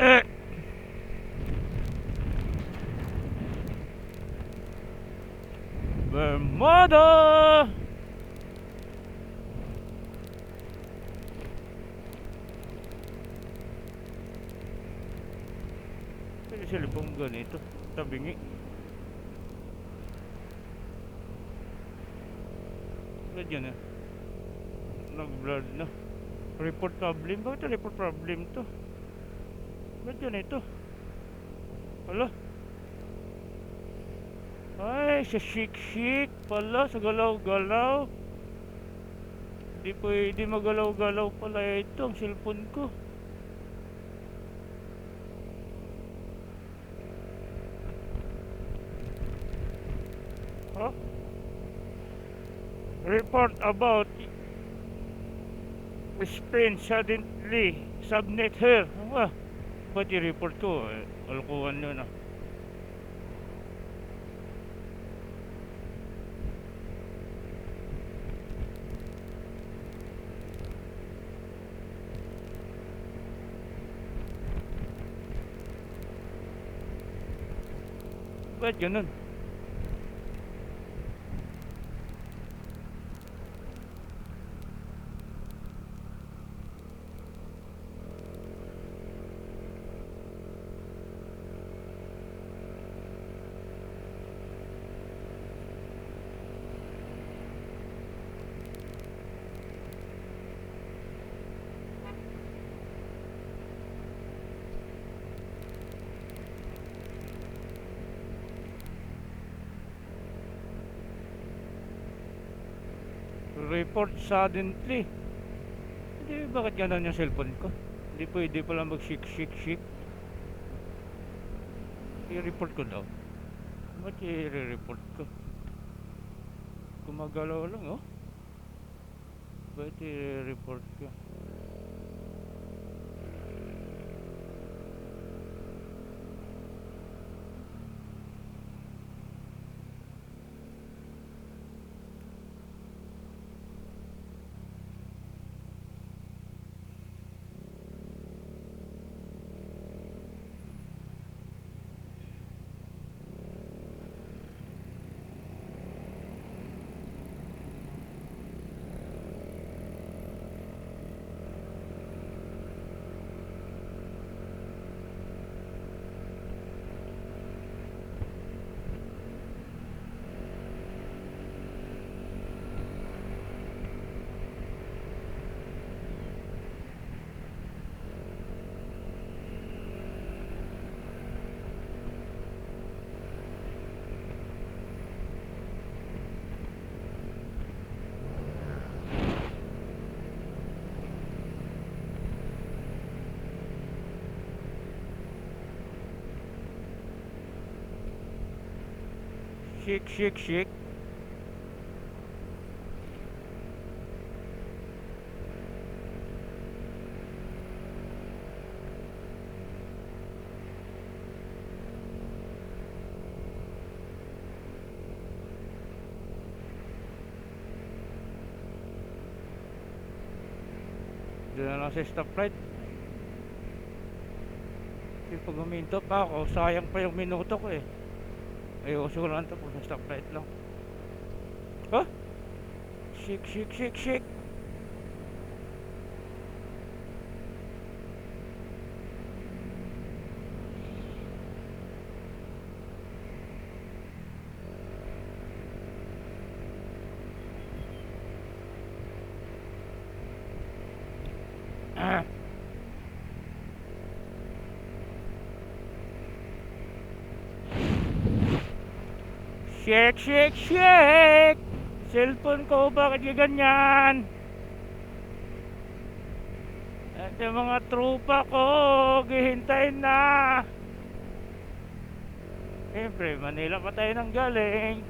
Eh, Bermuda! Pwede sila pong ganito. Tabingi. Ba't yan eh? Nag-blood na. Report problem? Bakit report problem to? Ba't yan ito? Hala? Ay, sa shik-shik pala, sa galaw-galaw. Di pwede magalaw-galaw pala ito, ang cellphone ko. Huh? Report about spin suddenly subnet here. Ah, ba't i-report ko? Alkuhan nyo na. Ba't ganun? Report suddenly. Hindi, bakit ganun yung cellphone ko? Hindi pwede pala mag shik shik shik. I-report ko daw. Ba't i-report ko? Gumagalaw lang oh. Ba't i-report ko? Shik shik shik. Doon na lang sa stoplight. Hindi pag huminto pa ako, sayang pa yung minuto ko eh. Ayoko lang ito pag sa stoplight lang. Huh? Shik shik shik shik. Ah. Shake, shake, shake! Cellphone ko, bakit ganyan? At yung mga trupa ko, gihintayin na. Siyempre, Manila pa tayo nang galing.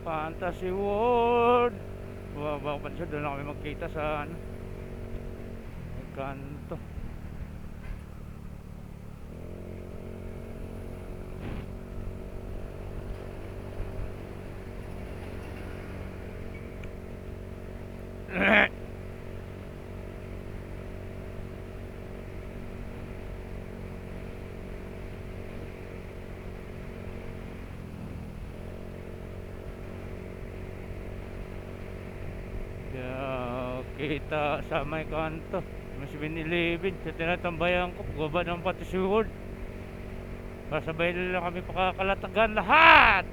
Fantasy World. Baka pa siya, doon na kami magkita sa ano, may kanto. Kita sa may kanto, may 7-Eleven sa tinatambayan ko, gaba ng Fantasy World. Kasabay nila kami pakakalatagan lahat.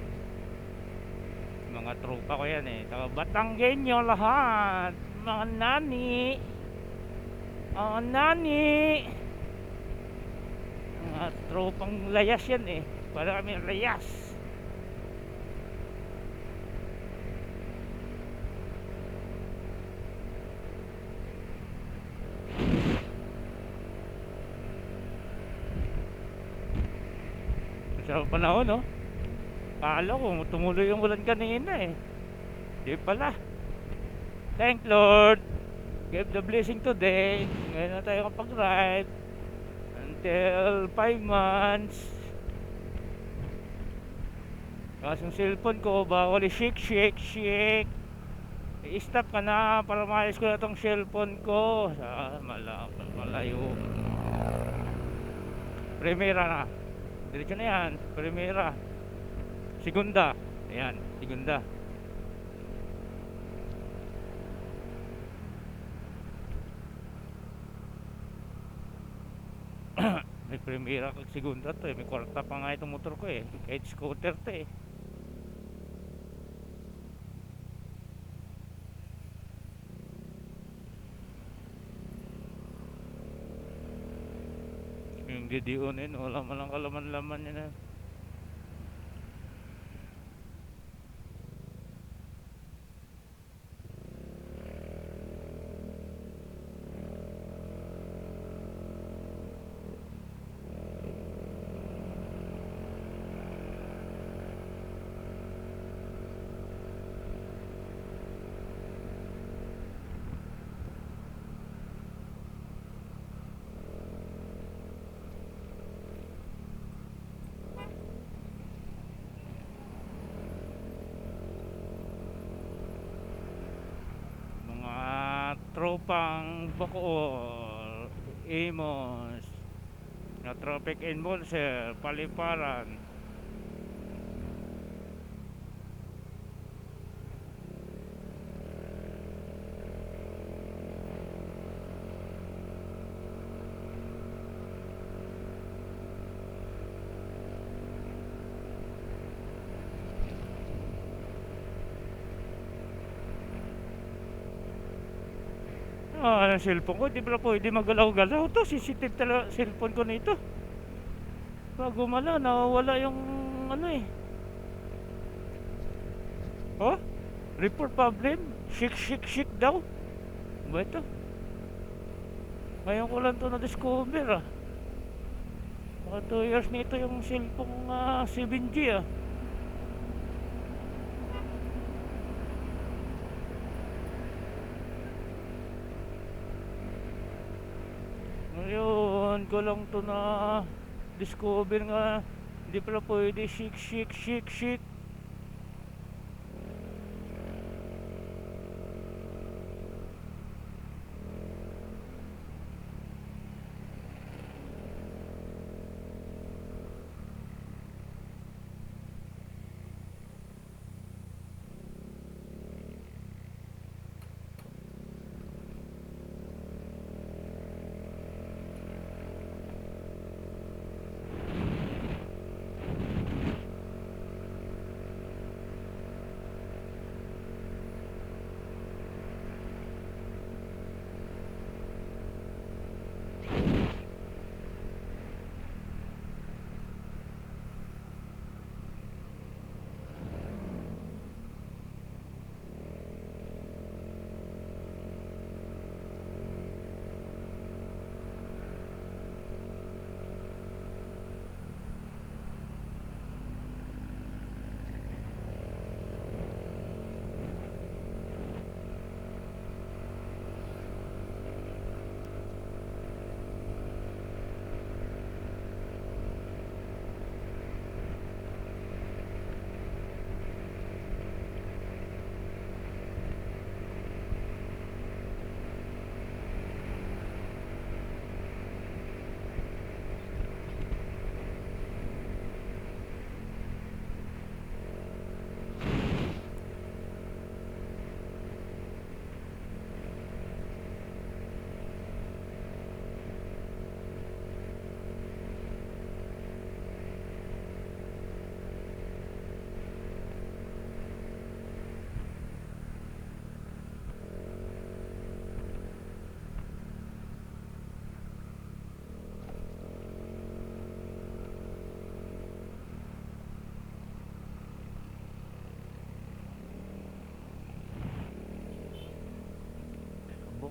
Mga tropa ko yan eh, taga Batanggenyo lahat. Mga nani, mga nani, mga tropang layas yan eh, para kami layas. Sa panahon no, kala ko tumuloy yung ulan kanina eh, di pala. Thank Lord, give the blessing today. Ngayon na tayo kapag ride until 5 months. Kasong cellphone ko bawal shake shake shake. I-stop ka na para maayos ko na tong cellphone ko sa malayo. Primera na, diretso na yan. Primera, segunda, ayan, segunda. May primera kag segunda to eh, may kwarta pa nga itong motor ko eh, kahit scooter to eh. Yung DDO-nin, wala man lang kalaman-laman yun. Mga tropang Bacoor, Amos, na Tropic Enbolser, Paliparan. Ang cellphone ko, di ba pwede magalaw-galaw to? Sensitive talaga cellphone ko nito. Pag gumalaw, nawawala yung ano eh. Oh? Report problem? Shik shik shik daw? Ba ito? Ngayon ko lang to na-discover ah. Mga 2 years nito yung cellphone 7G ah. Ngayon ko lang to na discover nga hindi pala pwede shik shik shik shik.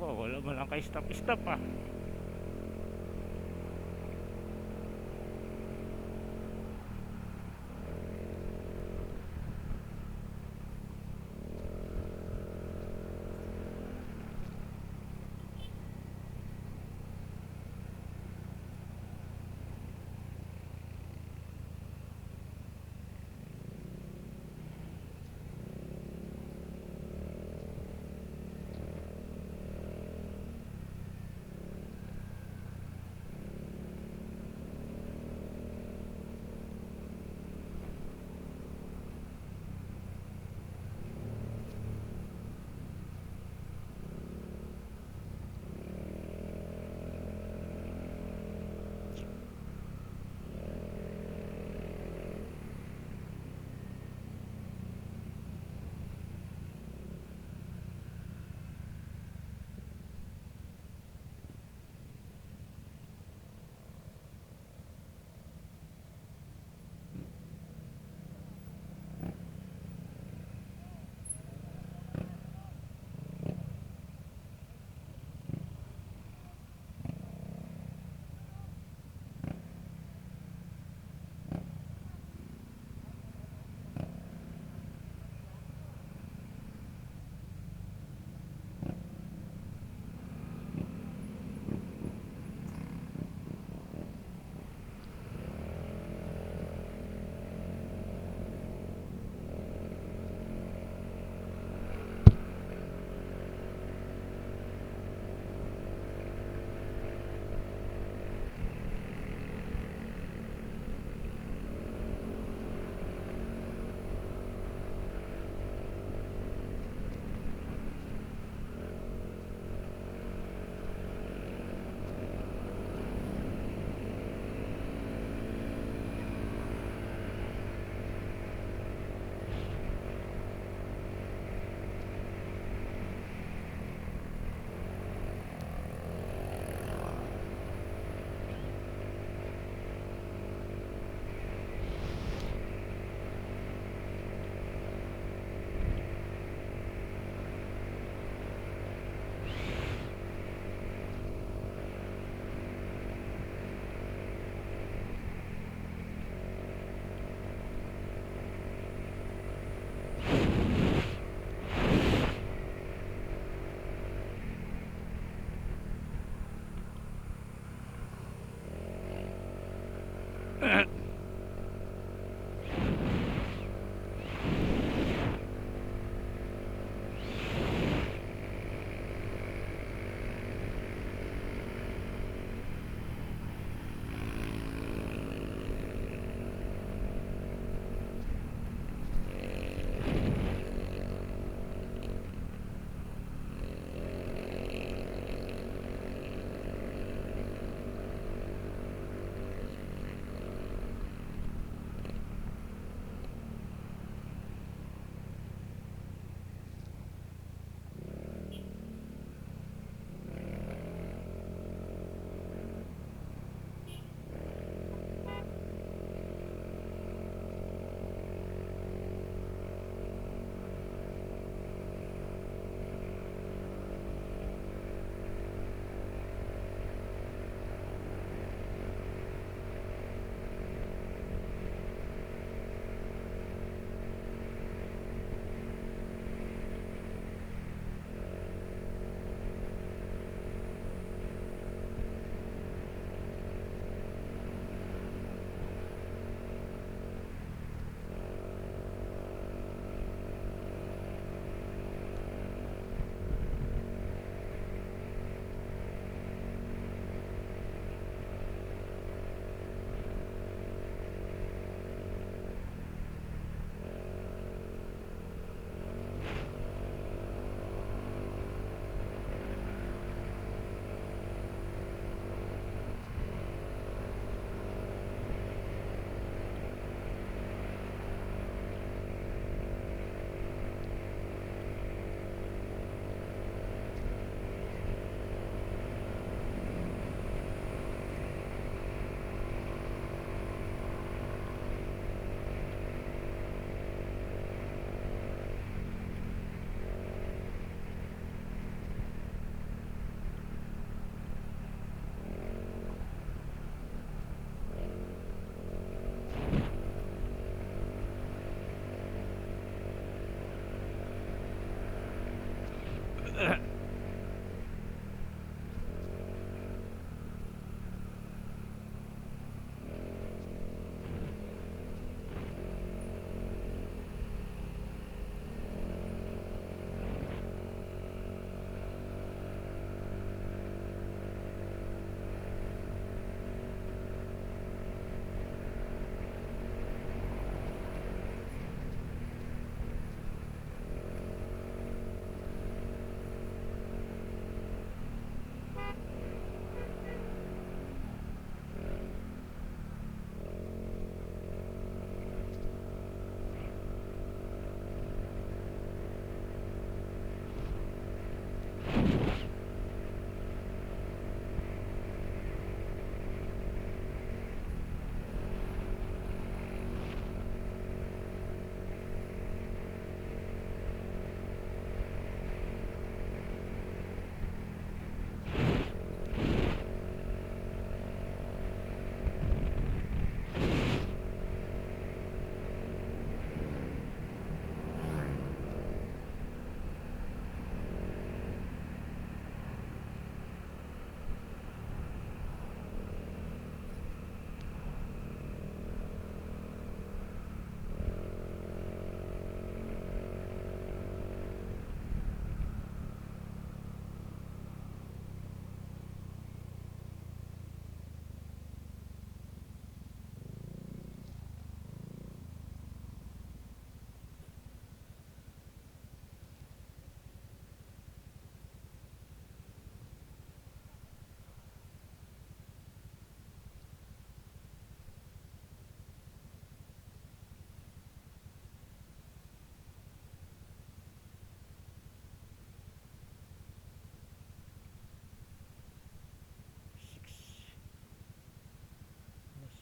ko, wala man lang kay stop ah.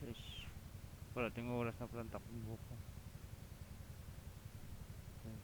Message. Wala ting oras na pala ang takbo ko. 13.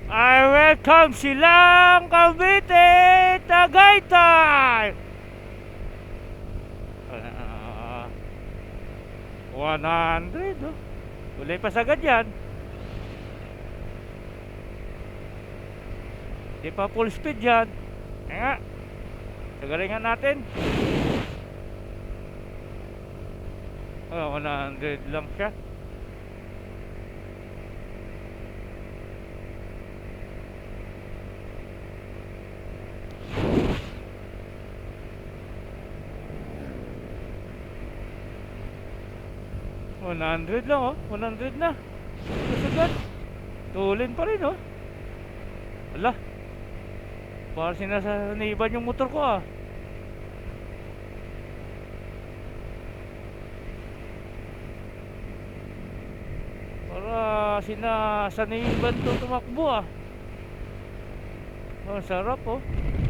I welcome Silang Cavite, Tagaytay. 100, oh. Ulay pa sagad yan. Di pa full speed yan. Kaya nga, sagalingan natin. 100 lang siya. $100 lang, oh. 100 na. Kasagad. Tulin pa rin, oh. Ala. Parang sinasaniban yung motor ko, ah. Para sinasaniban to tumakbo, ah. Oh, sarap, oh.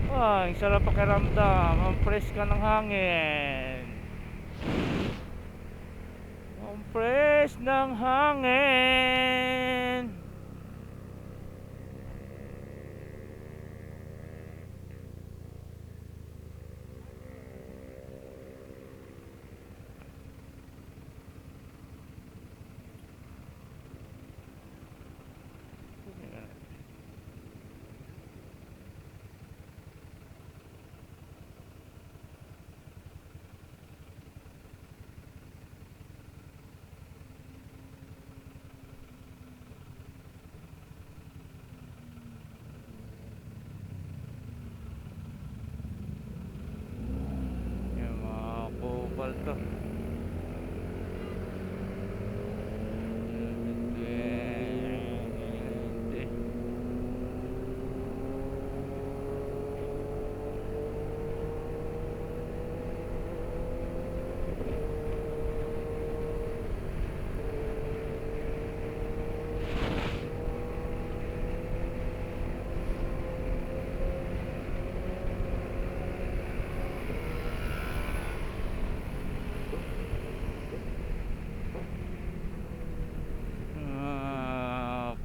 Ah, ang sarap pakiramdam. Ang fresh ka ng hangin. Ang fresh ng hangin. to. 20.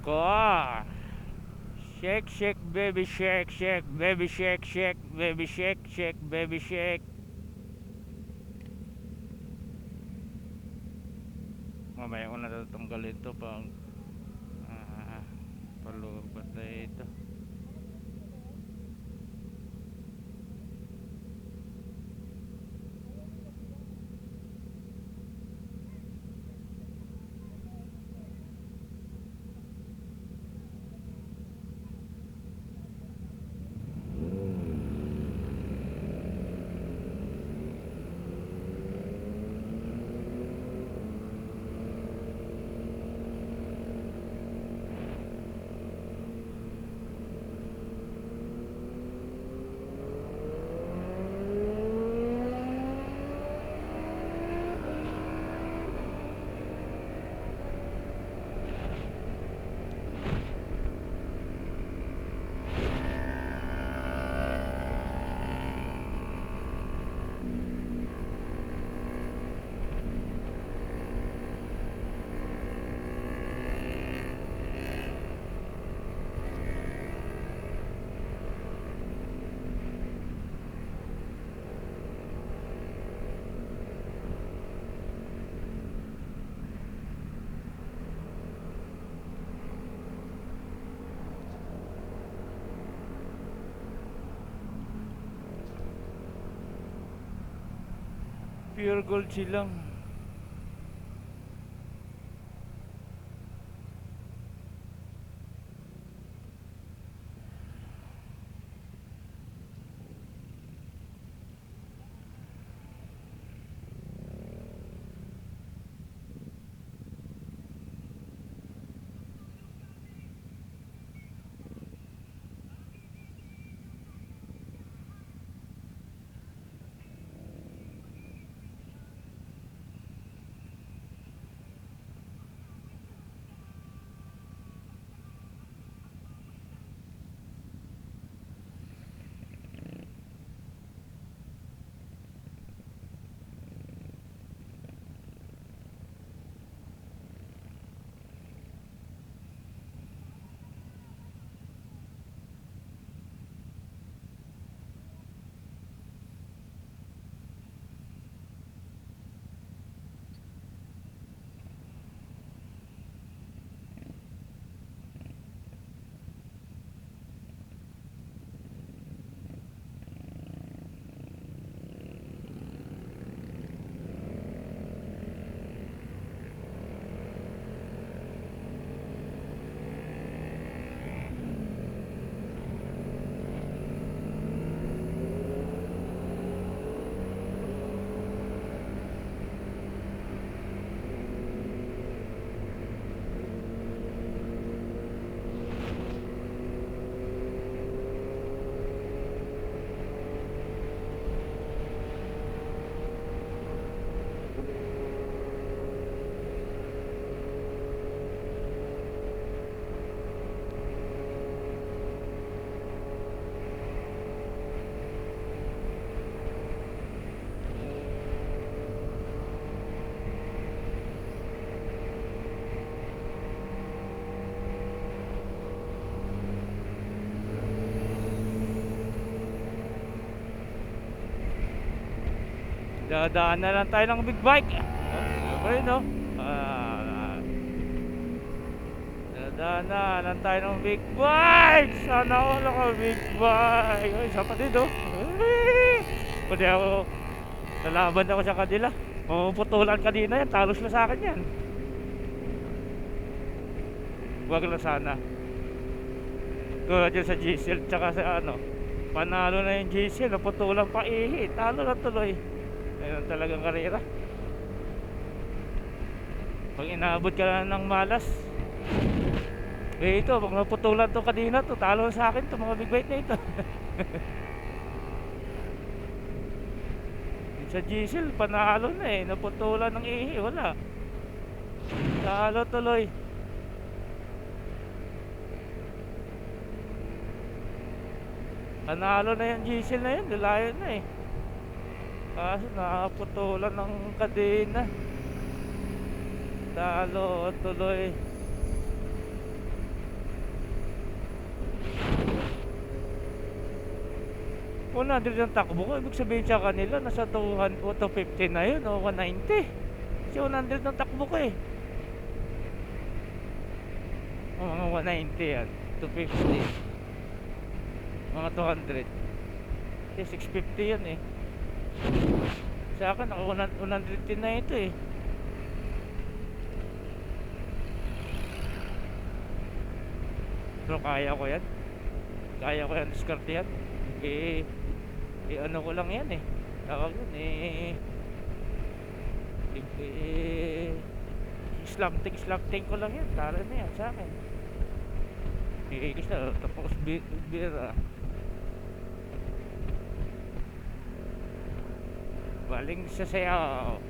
Car. Shake, shake, baby, shake, shake, baby, shake, shake, baby, shake, shake, baby, shake. Mamaya ko na tatanggalin ito pang palubat na ito. Pure gold silang. Dadaan na lang tayo ng big bike. Okay, no? Dadaan na lang tayo ng big bike. Sana all ako big bike. Ay, isa pa din, no? Pwede ako, nalaban ako sa kanila. Mapuputulan kanina yan. Talos na sa akin yan. Huwag na sana. Tulad yun sa Giselle, tsaka sa ano. Panalo na yung Giselle. Naputulan pa ihi. Talo na tuloy. Ayun talagang karera. Pag inaabot ka na ng malas, ito, pag naputulan to kanina to, talo sa akin to, mga big bite na ito. Sa diesel, panalo na eh, naputulan ng ihi, wala. Talo tuloy. Panalo na yung diesel na yun, lalayo na eh. Kaso nakaputulan ng kadena. Talo tuloy. Kung nandito yung takbo ko, ibig sabihin sa kanila nasa 200 o 250 na yun o 190. Kasi 100 ng takbo ko eh. O mga 190 yan, 250, mga 200. Kasi 650 yan eh. Sa akin naka 110 na ito eh. Pero kaya ko yan. Kaya ko yan, diskarte yan. Ano ko lang yan eh. Tawag yun slam tank ko lang yan. Tara na yan sa akin. Isa tapos bira. Baling sa sayaw.